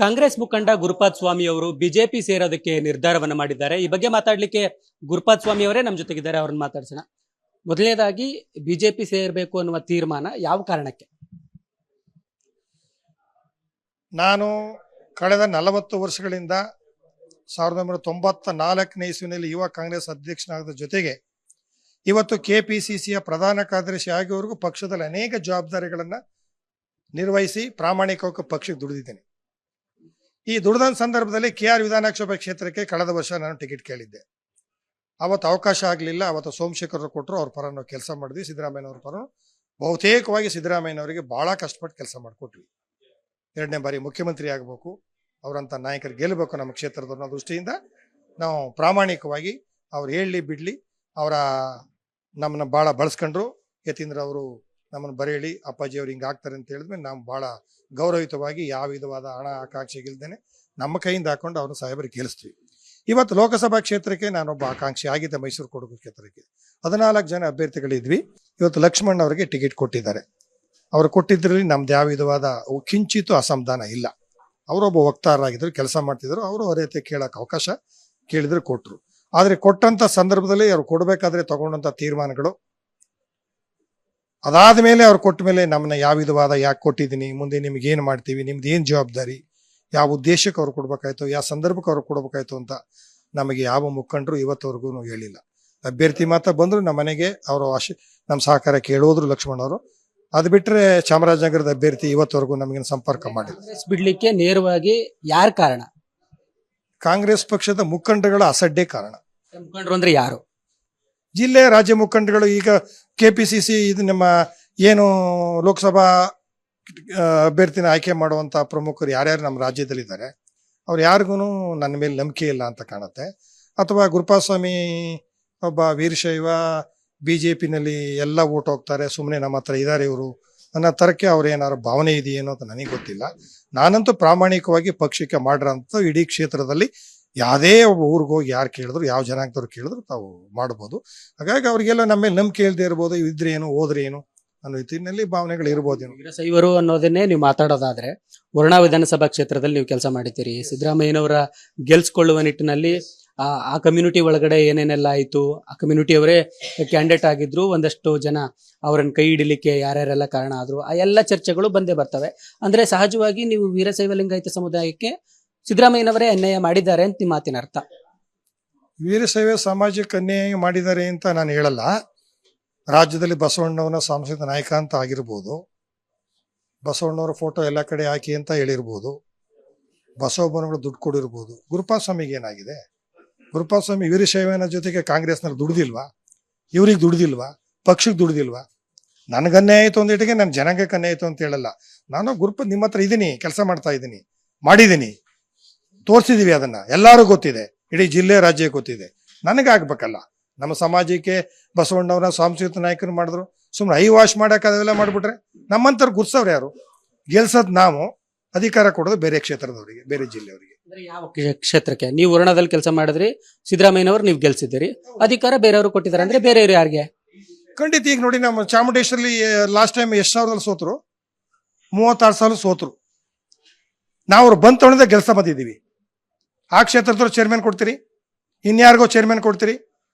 ಕಾಂಗ್ರೆಸ್ ಮುಖಂಡ ಗುರುಪಾದ್ ಸ್ವಾಮಿ ಅವರು ಬಿಜೆಪಿ ಸೇರೋದಕ್ಕೆ ನಿರ್ಧಾರವನ್ನ ಮಾಡಿದ್ದಾರೆ. ಈ ಬಗ್ಗೆ ಮಾತಾಡ್ಲಿಕ್ಕೆ ಗುರುಪಾದ್ ಸ್ವಾಮಿ ಅವರೇ ನಮ್ಮ ಜೊತೆಗಿದ್ದಾರೆ. ಅವ್ರನ್ನ ಮಾತಾಡ್ಸೋಣ. ಮೊದಲನೇದಾಗಿ ಬಿಜೆಪಿ ಸೇರಬೇಕು ಅನ್ನುವ ತೀರ್ಮಾನ ಯಾವ ಕಾರಣಕ್ಕೆ? ನಾನು ಕಳೆದ 40 ವರ್ಷಗಳಿಂದ 1994ನೇ ಇಸ್ವಿನಲ್ಲಿ ಯುವ ಕಾಂಗ್ರೆಸ್ ಅಧ್ಯಕ್ಷನಾದ ಜೊತೆಗೆ ಇವತ್ತು ಕೆಪಿಸಿಸಿಯ ಪ್ರಧಾನ ಕಾರ್ಯದರ್ಶಿ ಆಗಿವರೆಗೂ ಪಕ್ಷದಲ್ಲಿ ಅನೇಕ ಜವಾಬ್ದಾರಿಗಳನ್ನು ನಿರ್ವಹಿಸಿ ಪ್ರಾಮಾಣಿಕವಾಗಿ ಪಕ್ಷಕ್ಕೆ ದುಡಿದಿದ್ದೇನೆ. ಈ ದುಡಿದ ಸಂದರ್ಭದಲ್ಲಿ KR ವಿಧಾನಸಭಾ ಕ್ಷೇತ್ರಕ್ಕೆ ಕಳೆದ ವರ್ಷ ನಾನು ಟಿಕೆಟ್ ಕೇಳಿದ್ದೆ. ಅವತ್ತು ಅವಕಾಶ ಆಗಲಿಲ್ಲ. ಅವತ್ತು ಸೋಮಶೇಖರ್ ಕೊಟ್ಟರು, ಅವ್ರ ಪರ ನಾವು ಕೆಲಸ ಮಾಡಿದ್ವಿ. ಸಿದ್ದರಾಮಯ್ಯನವ್ರ ಪರ ಬಹುತೇಕವಾಗಿ ಸಿದ್ದರಾಮಯ್ಯನವರಿಗೆ ಭಾಳ ಕಷ್ಟಪಟ್ಟು ಕೆಲಸ ಮಾಡಿಕೊಟ್ವಿ. 2ನೇ ಬಾರಿ ಮುಖ್ಯಮಂತ್ರಿ ಆಗಬೇಕು, ಅವರಂಥ ನಾಯಕರು ಗೆಲ್ಲಬೇಕು ನಮ್ಮ ಕ್ಷೇತ್ರದ ಅನ್ನೋ ದೃಷ್ಟಿಯಿಂದ ನಾವು ಪ್ರಾಮಾಣಿಕವಾಗಿ ಅವ್ರು ಹೇಳಲಿ ಬಿಡಲಿ ನಮ್ಮನ್ನು ಭಾಳ ಬಳಸ್ಕೊಂಡ್ರು. ಯತೀಂದ್ರ ಅವರು ನಮ್ಮನ್ನು ಬರೆಯಲಿ, ಅಪ್ಪಾಜಿ ಅವ್ರು ಹಿಂಗೆ ಆಗ್ತಾರೆ ಅಂತ ಹೇಳಿದ್ಮೇಲೆ ನಾವು ಭಾಳ ಗೌರವಯುತವಾಗಿ ಯಾವ ವಿಧವಾದ ಹಣ ಆಕಾಂಕ್ಷೆ ಗೆಲ್ದೇನೆ ನಮ್ಮ ಕೈಯಿಂದ ಹಾಕೊಂಡು ಅವ್ರನ್ನ ಸಾಹೇಬರಿಗೆ ಗೆಲ್ಲಿಸ್ತೀವಿ. ಇವತ್ತು ಲೋಕಸಭಾ ಕ್ಷೇತ್ರಕ್ಕೆ ನಾನೊಬ್ಬ ಆಕಾಂಕ್ಷಿ ಆಗಿದ್ದೆ. ಮೈಸೂರು ಕೊಡಗು ಕ್ಷೇತ್ರಕ್ಕೆ 14 ಜನ ಅಭ್ಯರ್ಥಿಗಳಿದ್ವಿ. ಇವತ್ತು ಲಕ್ಷ್ಮಣ್ ಅವರಿಗೆ ಟಿಕೆಟ್ ಕೊಟ್ಟಿದ್ದಾರೆ. ಅವರು ಕೊಟ್ಟಿದ್ರಲ್ಲಿ ನಮ್ದು ಯಾವ ವಿಧವಾದ ಕಿಂಚಿತ್ತು ಅಸಮಾಧಾನ ಇಲ್ಲ. ಅವರೊಬ್ಬ ವಕ್ತಾರರಾಗಿದ್ದರು, ಕೆಲಸ ಮಾಡ್ತಿದ್ರು. ಅವರು ಅವರೇ ಕೇಳೋಕೆ ಅವಕಾಶ ಕೇಳಿದ್ರು, ಕೊಟ್ಟರು. ಆದರೆ ಕೊಟ್ಟಂಥ ಸಂದರ್ಭದಲ್ಲಿ ಅವ್ರು ಕೊಡಬೇಕಾದ್ರೆ ತಗೊಂಡಂಥ ತೀರ್ಮಾನಗಳು, ಅದಾದ ಮೇಲೆ ಅವ್ರು ಕೊಟ್ಟ ಮೇಲೆ ನಮ್ಮನ್ನ ಯಾವ ವಿಧವಾದ ಯಾಕೆ ಕೊಟ್ಟಿದ್ದೀನಿ, ಮುಂದೆ ನಿಮ್ಗೆ ಏನು ಮಾಡ್ತೀವಿ, ನಿಮ್ದು ಏನು ಜವಾಬ್ದಾರಿ, ಯಾವ ಉದ್ದೇಶಕ್ಕೆ ಅವ್ರು ಕೊಡ್ಬೇಕಾಯ್ತು, ಯಾವ ಸಂದರ್ಭಕ್ಕೆ ಅವ್ರು ಕೊಡ್ಬೇಕಾಯ್ತು ಅಂತ ನಮಗೆ ಯಾವ ಮುಖಂಡರು ಇವತ್ತವರೆಗೂ ಹೇಳಿಲ್ಲ. ಅಭ್ಯರ್ಥಿ ಮಾತ್ರ ಬಂದರು ನಮ್ಮ ಮನೆಗೆ, ಅವರು ನಮ್ಮ ಸಹಕಾರ ಕೇಳೋದ್ರು ಲಕ್ಷ್ಮಣ್ ಅವರು. ಅದು ಬಿಟ್ಟರೆ ಚಾಮರಾಜನಗರದ ಅಭ್ಯರ್ಥಿ ಇವತ್ತವರೆಗೂ ನಮಗೇನು ಸಂಪರ್ಕ ಮಾಡಿಲ್ಲ. ಬಿಡ್ಲಿಕ್ಕೆ ನೇರವಾಗಿ ಯಾರು ಕಾರಣ? ಕಾಂಗ್ರೆಸ್ ಪಕ್ಷದ ಮುಖಂಡಗಳ ಅಸಡ್ಡೆ ಕಾರಣ. ಮುಖಂಡರು ಅಂದ್ರೆ ಯಾರು? ಜಿಲ್ಲೆ ರಾಜ್ಯ ಮುಖಂಡಗಳು. ಈಗ ಕೆಪಿಸಿಸಿ ಇದು ನಮ್ಮ ಏನು ಲೋಕಸಭಾ ಅಭ್ಯರ್ಥಿನ ಆಯ್ಕೆ ಮಾಡುವಂಥ ಪ್ರಮುಖರು ಯಾರ್ಯಾರು ನಮ್ಮ ರಾಜ್ಯದಲ್ಲಿದ್ದಾರೆ ಅವ್ರು ಯಾರಿಗೂ ನನ್ನ ಮೇಲೆ ನಂಬಿಕೆ ಇಲ್ಲ ಅಂತ ಕಾಣುತ್ತೆ. ಅಥವಾ ಗುರುಪಾದ್ ಸ್ವಾಮಿ ಒಬ್ಬ ವೀರಶೈವ, BJPನಲ್ಲಿ ಎಲ್ಲ ಓಟ್ ಹೋಗ್ತಾರೆ, ಸುಮ್ಮನೆ ನಮ್ಮ ಹತ್ರ ಇದ್ದಾರೆ ಇವರು ಅನ್ನೋ ಥರಕ್ಕೆ ಅವ್ರು ಏನಾದ್ರು ಭಾವನೆ ಇದೆಯೇನೋ ಅಂತ ನನಗೆ ಗೊತ್ತಿಲ್ಲ. ನಾನಂತೂ ಪ್ರಾಮಾಣಿಕವಾಗಿ ಪಕ್ಷಕ್ಕೆ ಮಾಡಿರೋಂಥ ಇಡೀ ಕ್ಷೇತ್ರದಲ್ಲಿ ಯಾವುದೇ ಒಬ್ಬ ಊರಿಗೆ ಹೋಗಿ ಯಾರು ಕೇಳಿದ್ರು, ಯಾವ ಜನಾಂಗದವ್ರು ಕೇಳಿದ್ರು ತಾವು ಮಾಡ್ಬೋದು. ಹಾಗಾಗಿ ಅವ್ರಿಗೆಲ್ಲ ನಮ್ಮ ಮೇಲೆ ನಂಬಿಕೆ ಇಲ್ಲದೆ ಇರ್ಬೋದು, ಇದ್ರೆ ಏನು ಹೋದ್ರೆ ಏನು ಅನ್ನೋ ರೀತಿಯಲ್ಲಿ ಭಾವನೆಗಳು ಇರ್ಬೋದೇನು. ವೀರಶೈವರು ಅನ್ನೋದನ್ನೇ ನೀವು ಮಾತಾಡೋದಾದ್ರೆ, ವರುಣಾ ವಿಧಾನಸಭಾ ಕ್ಷೇತ್ರದಲ್ಲಿ ನೀವು ಕೆಲಸ ಮಾಡಿದ್ದೀರಿ. ಸಿದ್ದರಾಮಯ್ಯನವರ ಗೆಲ್ಸ್ಕೊಳ್ಳುವ ನಿಟ್ಟಿನಲ್ಲಿ ಆ ಕಮ್ಯುನಿಟಿ ಒಳಗಡೆ ಏನೇನೆಲ್ಲ ಆಯಿತು, ಆ ಕಮ್ಯುನಿಟಿಯವರೇ ಕ್ಯಾಂಡಿಡೇಟ್ ಆಗಿದ್ರು, ಒಂದಷ್ಟು ಜನ ಅವರನ್ನು ಕೈ ಹಿಡಿಲಿಕ್ಕೆ ಯಾರ್ಯಾರೆಲ್ಲ ಕಾರಣ ಆದ್ರು, ಆ ಎಲ್ಲ ಚರ್ಚೆಗಳು ಬಂದೇ ಬರ್ತವೆ. ಅಂದ್ರೆ ಸಹಜವಾಗಿ ನೀವು ವೀರಶೈವ ಲಿಂಗಾಯತ ಸಮುದಾಯಕ್ಕೆ ಸಿದ್ದರಾಮಯ್ಯನವರೇ ಅನ್ಯಾಯ ಮಾಡಿದ್ದಾರೆ ಅಂತ ನಿಮ್ಮ ಮಾತಿನ ಅರ್ಥ? ವೀರಶೈವ ಸಮಾಜಕ್ಕೆ ಅನ್ಯಾಯ ಮಾಡಿದ್ದಾರೆ ಅಂತ ನಾನು ಹೇಳಲ್ಲ. ರಾಜ್ಯದಲ್ಲಿ ಬಸವಣ್ಣವನ ಸಾಂಸ್ಕೃತಿಕ ನಾಯಕ ಅಂತ ಆಗಿರ್ಬೋದು, ಬಸವಣ್ಣವರ ಫೋಟೋ ಎಲ್ಲ ಕಡೆ ಹಾಕಿ ಅಂತ ಹೇಳಿರ್ಬೋದು, ಬಸವಣ್ಣಗಳು ದುಡ್ಡು ಕೊಡಿರ್ಬೋದು. ಗುರುಪಾದ್ ಸ್ವಾಮಿಗೆ ಏನಾಗಿದೆ? ಗುರುಪಾದ್ ಸ್ವಾಮಿ ವೀರಶೈವನ ಜೊತೆಗೆ ಕಾಂಗ್ರೆಸ್ನಲ್ಲಿ ದುಡ್ದಿಲ್ವಾ? ಇವ್ರಿಗೆ ದುಡ್ದಿಲ್ವಾ? ಪಕ್ಷಕ್ಕೆ ದುಡ್ದಿಲ್ವಾ? ನನಗನ್ಯಾಯ ಆಯಿತು ಅಂದಿಟ್ಟಿಗೆ ನನ್ನ ಜನಾಂಗಕ್ಕೆ ಅನ್ಯಾಯ ಆಯಿತು ಅಂತ ಹೇಳಲ್ಲ. ನಾನು ಗುರುಪಾದ್ ನಿಮ್ಮ ಹತ್ರ ಇದ್ದೀನಿ, ಕೆಲಸ ಮಾಡ್ತಾ ಇದ್ದೀನಿ, ಮಾಡಿದ್ದೀನಿ, ತೋರಿಸಿದೀವಿ. ಅದನ್ನ ಎಲ್ಲರೂ ಗೊತ್ತಿದೆ, ಇಡೀ ಜಿಲ್ಲೆ ರಾಜ್ಯ ಗೊತ್ತಿದೆ. ನನಗಾಗ್ಬೇಕಲ್ಲ. ನಮ್ಮ ಸಮಾಜಕ್ಕೆ ಬಸವಣ್ಣವ್ರ ಸಾಂಸ್ಕೃತಿಕ ನಾಯಕರು ಮಾಡಿದ್ರು, ಸುಮ್ಮನೆ ಐ ವಾಶ್ ಮಾಡಕ್ಕೆ ಅದೆಲ್ಲ ಮಾಡಿಬಿಟ್ರೆ ನಮ್ಮಂತವ್ರು ಗುರ್ಸವ್ರು ಯಾರು? ಗೆಲ್ಸೋದು ನಾವು, ಅಧಿಕಾರ ಕೊಡೋದು ಬೇರೆ ಕ್ಷೇತ್ರದವರಿಗೆ, ಬೇರೆ ಜಿಲ್ಲೆಯವರಿಗೆ. ಯಾವ ಕ್ಷೇತ್ರಕ್ಕೆ? ನೀವು ವರ್ಣದಲ್ಲಿ ಕೆಲಸ ಮಾಡಿದ್ರಿ, ಸಿದ್ದರಾಮಯ್ಯನವರು ನೀವು ಗೆಲ್ಸಿದ್ದೀರಿ, ಅಧಿಕಾರ ಬೇರೆಯವರು ಕೊಟ್ಟಿದ್ದಾರೆ ಅಂದ್ರೆ ಬೇರೆಯವರು ಯಾರಿಗೆ? ಖಂಡಿತ. ಈಗ ನೋಡಿ, ನಮ್ಮ ಚಾಮುಂಡೇಶ್ವರಿ ಲಾಸ್ಟ್ ಟೈಮ್ ಎಷ್ಟು ಸಾವಿರದಲ್ಲಿ ಸೋತರು? 36 ಸಾವಿರ ಸೋತರು. ನಾವು ಅವ್ರು ಬಂದ್ ತೊಗೊಂಡೆ ಕೆಲಸ ಬಂದಿದ್ದೀವಿ. ಆ ಕ್ಷೇತ್ರದವ್ರು ಚೇರ್ಮನ್ ಕೊಡ್ತೀರಿ, ಇನ್ಯಾರಿಗೋ ಚೇರ್ಮನ್ ಕೊಡ್ತೀರಿ,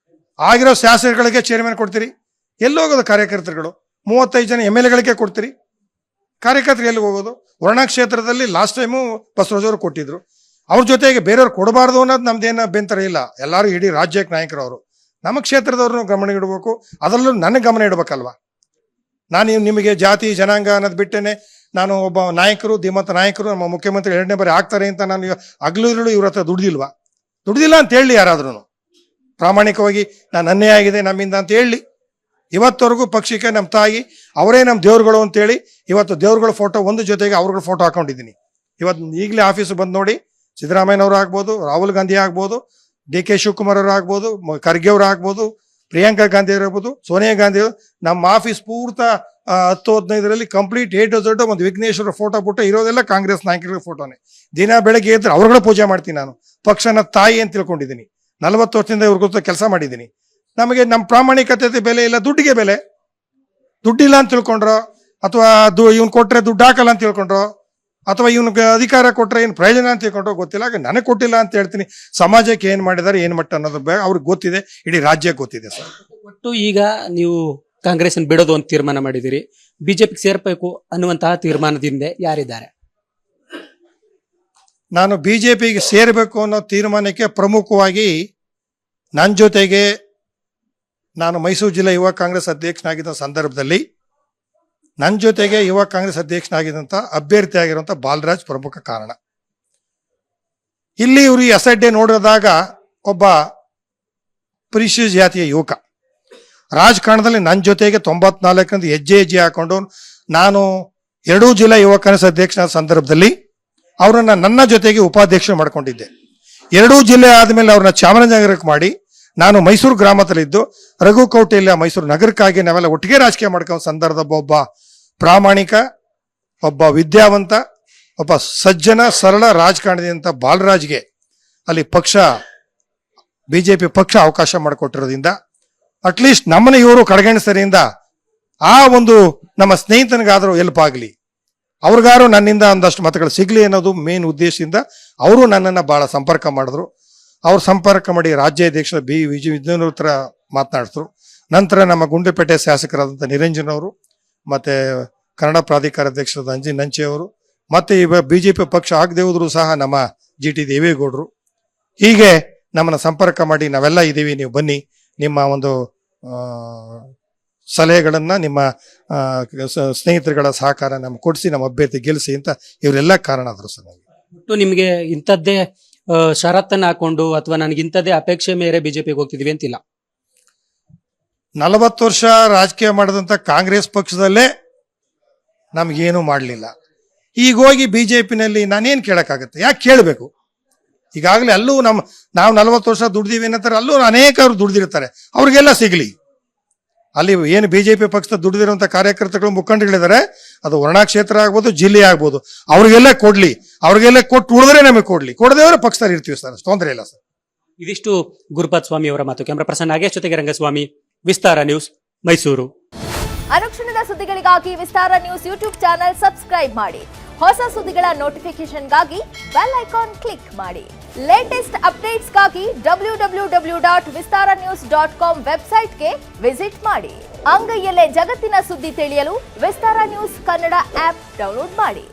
ಆಗಿರೋ ಶಾಸಕರಿಗೆ ಚೇರ್ಮನ್ ಕೊಡ್ತೀರಿ. ಎಲ್ಲಿ ಹೋಗೋದು ಕಾರ್ಯಕರ್ತರುಗಳು? 35 ಜನ MLAಗಳಿಗೆ ಕೊಡ್ತೀರಿ, ಕಾರ್ಯಕರ್ತರು ಎಲ್ಲಿ ಹೋಗೋದು? ವರ್ಣಾ ಕ್ಷೇತ್ರದಲ್ಲಿ ಲಾಸ್ಟ್ ಟೈಮು ಬಸವರಾಜವರು ಕೊಟ್ಟಿದ್ರು. ಅವ್ರ ಜೊತೆಗೆ ಬೇರೆಯವ್ರು ಕೊಡಬಾರ್ದು ಅನ್ನೋದು ನಮ್ದೇನು ಅಭ್ಯಂತರ ಇಲ್ಲ. ಎಲ್ಲರೂ ಇಡೀ ರಾಜ್ಯಕ್ಕೆ ನಾಯಕರವರು. ನಮ್ಮ ಕ್ಷೇತ್ರದವ್ರನ್ನು ಗಮನ ಇಡಬೇಕು, ಅದರಲ್ಲೂ ನನಗೆ ಗಮನ ಇಡಬೇಕಲ್ವಾ? ನಾನು ನಿಮಗೆ ಜಾತಿ ಜನಾಂಗ ಅನ್ನೋದು ಬಿಟ್ಟೇನೆ ನಾನು ಒಬ್ಬ ನಾಯಕರು, ಧೀಮಂತ ನಾಯಕರು, ನಮ್ಮ ಮುಖ್ಯಮಂತ್ರಿ 2ನೇ ಬಾರಿ ಆಗ್ತಾರೆ ಅಂತ ನಾನು ಹಗಲು ಇವ್ರ ಹತ್ರ ದುಡ್ದಿಲ್ವಾ? ದುಡ್ದಿಲ್ಲ ಅಂತ ಹೇಳಿ ಯಾರಾದ್ರೂ ಪ್ರಾಮಾಣಿಕವಾಗಿ ನಾನು ಅನ್ಯಾಯ ಆಗಿದೆ ನಮ್ಮಿಂದ ಅಂತ ಹೇಳಿ. ಇವತ್ತವರೆಗೂ ಪಕ್ಷಕ್ಕೆ ನಮ್ಮ ತಾಯಿ ಅವರೇ ನಮ್ಮ ದೇವ್ರುಗಳು ಅಂತೇಳಿ ಇವತ್ತು ದೇವ್ರುಗಳ ಫೋಟೋ ಒಂದು ಜೊತೆಗೆ ಅವ್ರಗಳ ಫೋಟೋ ಹಾಕೊಂಡಿದ್ದೀನಿ. ಇವತ್ತು ಈಗಲೇ ಆಫೀಸು ಬಂದು ನೋಡಿ, ಸಿದ್ದರಾಮಯ್ಯನವರು ಆಗ್ಬೋದು, ರಾಹುಲ್ ಗಾಂಧಿ ಆಗ್ಬೋದು, DK ಶಿವಕುಮಾರ್ ಅವರು ಆಗ್ಬೋದು, ಖರ್ಗೆ ಅವರು ಆಗ್ಬೋದು, ಪ್ರಿಯಾಂಕಾ ಗಾಂಧಿ ಅವರು ಆಗ್ಬೋದು, ಸೋನಿಯಾ ಗಾಂಧಿ ಅವರು, ನಮ್ಮ ಆಫೀಸ್ ಪೂರ್ತ 10-15ರಲ್ಲಿ ಕಂಪ್ಲೀಟ್ A to Z ಒಂದು ವಿಘ್ನೇಶ್ವರ ಫೋಟೋ ಬಿಟ್ಟು ಇರೋದೆಲ್ಲ ಕಾಂಗ್ರೆಸ್ ನಾಯಕರ ಫೋಟೋನೇ. ದಿನ ಬೆಳಗ್ಗೆ ಎದ್ರೆ ಅವ್ರಗಳ ಪೂಜೆ ಮಾಡ್ತೀನಿ. ನಾನು ಪಕ್ಷನ ತಾಯಿ ಅಂತ ತಿಳ್ಕೊಂಡಿದ್ದೀನಿ. 40 ವರ್ಷದಿಂದ ಇವ್ರ ಗೊತ್ತ ಕೆಲಸ ಮಾಡಿದ್ದೀನಿ. ನಮಗೆ ನಮ್ಮ ಪ್ರಾಮಾಣಿಕತೆ ಬೆಲೆ ಇಲ್ಲ, ದುಡ್ಡಿಗೆ ಬೆಲೆ. ದುಡ್ಡಿಲ್ಲ ಅಂತ ತಿಳ್ಕೊಂಡ್ರೋ ಅಥವಾ ಇವ್ನು ಕೊಟ್ರೆ ದುಡ್ಡು ಹಾಕಲ್ಲ ಅಂತ ತಿಳ್ಕೊಂಡ್ರೋ ಅಥವಾ ಇವನಿಗೆ ಅಧಿಕಾರ ಕೊಟ್ಟರೆ ಏನು ಪ್ರಯೋಜನ ಅಂತ ತಿಳ್ಕೊಂಡ್ರೆ ಗೊತ್ತಿಲ್ಲ. ಆಗ ನನಗೆ ಕೊಟ್ಟಿಲ್ಲ ಅಂತ ಹೇಳ್ತೀನಿ. ಸಮಾಜಕ್ಕೆ ಏನು ಮಾಡಿದ್ದಾರೆ, ಏನು ಮಟ್ಟ ಅನ್ನೋದು ಅವ್ರಿಗೆ ಗೊತ್ತಿದೆ, ಇಡೀ ರಾಜ್ಯಕ್ಕೆ ಗೊತ್ತಿದೆ ಸರ್. ಒಟ್ಟು ಈಗ ನೀವು ಕಾಂಗ್ರೆಸ್ ಬಿಡೋದು ಅಂತ ತೀರ್ಮಾನ ಮಾಡಿದಿರಿ, ಬಿಜೆಪಿಗೆ ಸೇರ್ಬೇಕು ಅನ್ನುವಂತಹ ತೀರ್ಮಾನದಿಂದ ಯಾರಿದ್ದಾರೆ? ನಾನು ಬಿಜೆಪಿಗೆ ಸೇರಬೇಕು ಅನ್ನೋ ತೀರ್ಮಾನಕ್ಕೆ ಪ್ರಮುಖವಾಗಿ ನನ್ನ ಜೊತೆಗೆ ನಾನು ಮೈಸೂರು ಜಿಲ್ಲಾ ಯುವ ಕಾಂಗ್ರೆಸ್ ಅಧ್ಯಕ್ಷನಾಗಿದ್ದ ಸಂದರ್ಭದಲ್ಲಿ ನನ್ನ ಜೊತೆಗೆ ಯುವ ಕಾಂಗ್ರೆಸ್ ಅಧ್ಯಕ್ಷನಾಗಿದ್ದಂಥ ಅಭ್ಯರ್ಥಿ ಆಗಿರುವಂಥ ಬಾಲರಾಜ್ ಪ್ರಮುಖ ಕಾರಣ. ಇಲ್ಲಿ ಇವರು ಎಸ್ಐಡೆ ನೋಡಿದಾಗ ಒಬ್ಬ ಪರಿಶಿಷ್ಟ ಜಾತಿಯ ಯುವಕ ರಾಜಕಾರಣದಲ್ಲಿ ನನ್ನ ಜೊತೆಗೆ 94ರಿಂದ ಹೆಜ್ಜೆ ಹಾಕೊಂಡು ನಾನು ಎರಡೂ ಜಿಲ್ಲಾ ಯುವ ಕಾಂಗ್ರೆಸ್ ಅಧ್ಯಕ್ಷನ ಸಂದರ್ಭದಲ್ಲಿ ಅವರನ್ನ ನನ್ನ ಜೊತೆಗೆ ಉಪಾಧ್ಯಕ್ಷ ಮಾಡ್ಕೊಂಡಿದ್ದೆ. ಎರಡೂ ಜಿಲ್ಲೆ ಆದಮೇಲೆ ಅವ್ರನ್ನ ಚಾಮರಾಜನಗರಕ್ಕೆ ಮಾಡಿ ನಾನು ಮೈಸೂರು ಗ್ರಾಮದಲ್ಲಿದ್ದು ರಘು ಕೌಟಿಲ್ಯ ಮೈಸೂರು ನಗರಕ್ಕಾಗಿ ನಾವೆಲ್ಲ ಒಟ್ಟಿಗೆ ರಾಜಕೀಯ ಮಾಡ್ಕೊಂಡು ಸಂದರ್ಭದ ಒಬ್ಬ ಪ್ರಾಮಾಣಿಕ, ಒಬ್ಬ ವಿದ್ಯಾವಂತ, ಒಬ್ಬ ಸಜ್ಜನ ಸರಳ ರಾಜಕಾರಣದಿಂದ ಬಾಲರಾಜ್ಗೆ ಅಲ್ಲಿ ಬಿಜೆಪಿ ಪಕ್ಷ ಅವಕಾಶ ಮಾಡಿಕೊಟ್ಟಿರೋದ್ರಿಂದ ಅಟ್ಲೀಸ್ಟ್ ನಮ್ಮನ್ನ ಇವರು ಕಡೆಗಣಿಸರಿಂದ ಆ ಒಂದು ನಮ್ಮ ಸ್ನೇಹಿತನಿಗಾದರೂ ಹೆಲ್ಪ್ ಆಗಲಿ, ಅವ್ರಿಗಾರು ನನ್ನಿಂದ ಒಂದಷ್ಟು ಮತಗಳು ಸಿಗ್ಲಿ ಅನ್ನೋದು ಮೇನ್ ಉದ್ದೇಶದಿಂದ ಅವರು ನನ್ನನ್ನು ಬಹಳ ಸಂಪರ್ಕ ಮಾಡಿದ್ರು. ಅವ್ರು ಸಂಪರ್ಕ ಮಾಡಿ ರಾಜ್ಯಾಧ್ಯಕ್ಷ ವಿಜಯೇಂದ್ರ ಹತ್ರ ಮಾತನಾಡಿದ್ರು. ನಂತರ ನಮ್ಮ ಗುಂಡ್ಲುಪೇಟೆ ಶಾಸಕರಾದಂಥ ನಿರಂಜನ್ ಅವರು, ಮತ್ತೆ ಕನ್ನಡ ಪ್ರಾಧಿಕಾರ ಅಧ್ಯಕ್ಷರಾದ ಅಂಜಿ ನಂಚೆ ಅವರು, ಮತ್ತೆ ಇವಾಗ ಬಿಜೆಪಿ ಪಕ್ಷ ಆಗದೆ ಹೋದ್ರು ಸಹ ನಮ್ಮ GT ದೇವೇಗೌಡರು, ಹೀಗೆ ನಮ್ಮನ್ನ ಸಂಪರ್ಕ ಮಾಡಿ ನಾವೆಲ್ಲ ಇದ್ದೀವಿ, ನೀವು ಬನ್ನಿ, ನಿಮ್ಮ ಒಂದು ಸಲಹೆಗಳನ್ನ ನಿಮ್ಮ ಸ್ನೇಹಿತರುಗಳ ಸಹಕಾರ ನಮ್ಗೆ ಕೊಡಿಸಿ ನಮ್ಮ ಅಭ್ಯರ್ಥಿ ಗೆಲ್ಲಿಸಿ ಅಂತ ಇವರೆಲ್ಲ ಕಾರಣ ಆದ್ರು ಸರ್. ಒಟ್ಟು ನಿಮ್ಗೆ ಇಂಥದ್ದೇ ಷರತ್ತನ್ನ ಹಾಕೊಂಡು ಅಥವಾ ನನಗೆ ಇಂಥದ್ದೇ ಅಪೇಕ್ಷೆ ಮೇರೆ ಬಿಜೆಪಿಗೆ ಹೋಗ್ತಿದ್ವಿ ಅಂತಿಲ್ಲ. 40 ವರ್ಷ ರಾಜಕೀಯ ಮಾಡಿದಂಥ ಕಾಂಗ್ರೆಸ್ ಪಕ್ಷದಲ್ಲೇ ನಮ್ಗೇನು ಮಾಡಲಿಲ್ಲ. ಈಗ ಹೋಗಿ ಬಿಜೆಪಿನಲ್ಲಿ ನಾನೇನು ಕೇಳಕ್ಕಾಗತ್ತೆ? ಯಾಕೆ ಕೇಳಬೇಕು? ಈಗಾಗಲೇ ಅಲ್ಲೂ ನಾವು 40 ವರ್ಷ ದುಡ್ದಿವಿ ಅನ್ನತ್ತಾರೆ, ಅಲ್ಲೂ ಅನೇಕರು ದುಡ್ದಿರ್ತಾರೆ, ಅವ್ರಿಗೆಲ್ಲ ಸಿಗಲಿ. ಅಲ್ಲಿ ಏನು ಬಿಜೆಪಿ ಪಕ್ಷದ ದುಡಿದಿರುವಂಥ ಕಾರ್ಯಕರ್ತಗಳು ಮುಖಂಡಗಳಿದ್ದಾರೆ, ಅದು ವರ್ಣಾ ಕ್ಷೇತ್ರ ಆಗ್ಬೋದು, ಜಿಲ್ಲೆ ಆಗ್ಬೋದು, ಅವ್ರಿಗೆಲ್ಲ ಕೊಡ್ಲಿ, ಅವ್ರಿಗೆಲ್ಲ ಕೊಟ್ಟು ಉಳಿದ್ರೆ ನಮಗೆ ಕೊಡ್ಲಿ, ಕೊಡದೇವ್ರೆ ಪಕ್ಷದಲ್ಲಿ ಇರ್ತೀವಿ ಸರ್, ತೊಂದರೆ ಇಲ್ಲ ಸರ್. ಇದಿಷ್ಟು ಗುರುಪಾದ್ ಸ್ವಾಮಿ ಅವರ ಮಾತು. ಕ್ಯಾಮರಾ ಪರ್ಸನ್ ನಾಗೇಶ್ ಜೊತೆಗೆ ರಂಗಸ್ವಾಮಿ, ವಿಸ್ತಾರ ನ್ಯೂಸ್, ಮೈಸೂರು. ಅನುಕ್ಷಣದ ಸುದ್ದಿಗಳಿಗಾಗಿ ವಿಸ್ತಾರ ನ್ಯೂಸ್ ಯೂಟ್ಯೂಬ್ ಚಾನೆಲ್ ಸಬ್ಸ್ಕ್ರೈಬ್ ಮಾಡಿ. ಹೊಸ ಸುದ್ದಿಗಳ ನೋಟಿಫಿಕೇಶನ್ಗಾಗಿ ಬೆಲ್ ಐಕಾನ್ ಕ್ಲಿಕ್ ಮಾಡಿ. ಲೇಟೆಸ್ಟ್ ಅಪ್ಡೇಟ್ಸ್ಗಾಗಿ www.vistaranews.com ವೆಬ್ಸೈಟ್ಗೆ ವಿಸಿಟ್ ಮಾಡಿ. ಅಂಗೈಯಲ್ಲೇ ಜಗತ್ತಿನ ಸುದ್ದಿ ತಿಳಿಯಲು ವಿಸ್ತಾರ ನ್ಯೂಸ್ ಕನ್ನಡ ಆಪ್ ಡೌನ್ಲೋಡ್ ಮಾಡಿ.